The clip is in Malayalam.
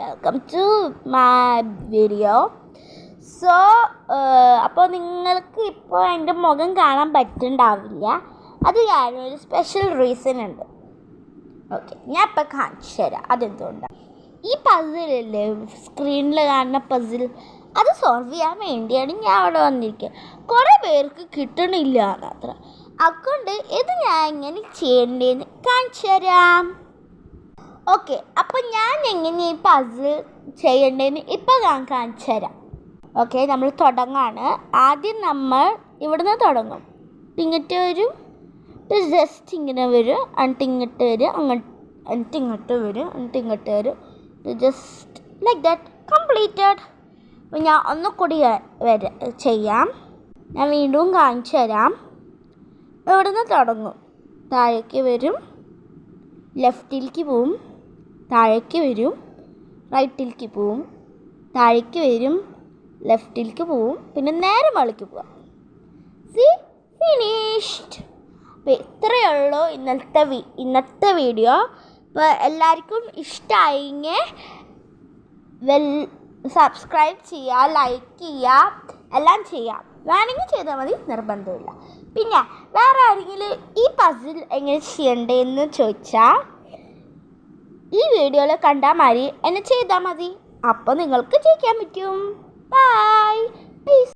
Welcome to my video. So അപ്പോൾ നിങ്ങൾക്ക് ഇപ്പോൾ എൻ്റെ മുഖം കാണാൻ പറ്റുന്നുണ്ടാവില്ല. അത് കാരണം ഒരു സ്പെഷ്യൽ റീസൺ ഉണ്ട്. ഓക്കെ, ഞാൻ ഇപ്പോൾ കാണിച്ചു തരാം അതെന്തുകൊണ്ടാണ്. ഈ പസിലല്ലേ സ്ക്രീനിൽ കാണുന്ന പസിൽ, അത് സോൾവ് ചെയ്യാൻ വേണ്ടിയാണ് ഞാൻ അവിടെ വന്നിരിക്കുന്നത്. കുറേ പേർക്ക് കിട്ടണില്ല എന്നത്ര. അതുകൊണ്ട് ഇത് ഞാൻ എങ്ങനെ ചെയ്യേണ്ടതെന്ന് കാണിച്ചു തരാം. ഓക്കെ, അപ്പോൾ ഞാൻ എങ്ങനെ ഈ പസിൽ ചെയ്യേണ്ടതെന്ന് ഇപ്പോൾ ഞാൻ കാണിച്ചു തരാം. ഓക്കെ, നമ്മൾ തുടങ്ങാണ്. ആദ്യം നമ്മൾ ഇവിടുന്ന് തുടങ്ങും. ഇങ്ങോട്ട് വരും, ജസ്റ്റ് ഇങ്ങനെ വരും, എന്നിട്ട് ഇങ്ങോട്ട് വരും, എന്നിട്ട് ഇങ്ങോട്ട് വരും, എന്നിട്ട് ഇങ്ങോട്ട് വരും, ജസ്റ്റ് ലൈക്ക് ദാറ്റ്. കംപ്ലീറ്റഡ്. അപ്പോൾ ഞാൻ ഒന്നുകൂടി ചെയ്യാം. ഞാൻ വീണ്ടും കാണിച്ചു തരാം. ഇവിടുന്ന് തുടങ്ങും, താഴേക്ക് വരും, ലെഫ്റ്റിലേക്ക് പോവും, താഴേക്ക് വരും, റൈറ്റിലേക്ക് പോവും, താഴേക്ക് വരും, ലെഫ്റ്റിലേക്ക് പോവും, പിന്നെ നേരെ മുകളിലേക്ക് പോവാം. C, finished. അപ്പോൾ ഇത്രയേ ഉള്ളൂ ഇന്നത്തെ വീഡിയോ. അപ്പോൾ എല്ലാവർക്കും ഇഷ്ടമായെങ്കിൽ സബ്സ്ക്രൈബ് ചെയ്യുക, ലൈക്ക് ചെയ്യുക, എല്ലാം ചെയ്യാം. വേണമെങ്കിൽ ചെയ്താൽ മതി, നിർബന്ധമില്ല. പിന്നെ വേറെ ആരെങ്കിലും ഈ പസിൽ എങ്ങനെ ചെയ്യണ്ടേന്ന് ചോദിച്ചാൽ ഈ വീഡിയോയിൽ കണ്ടാൽ മതി, എന്നെ ചെയ്താൽ മതി. അപ്പോൾ നിങ്ങൾക്ക് ജയിക്കാൻ പറ്റും. Bye, piece.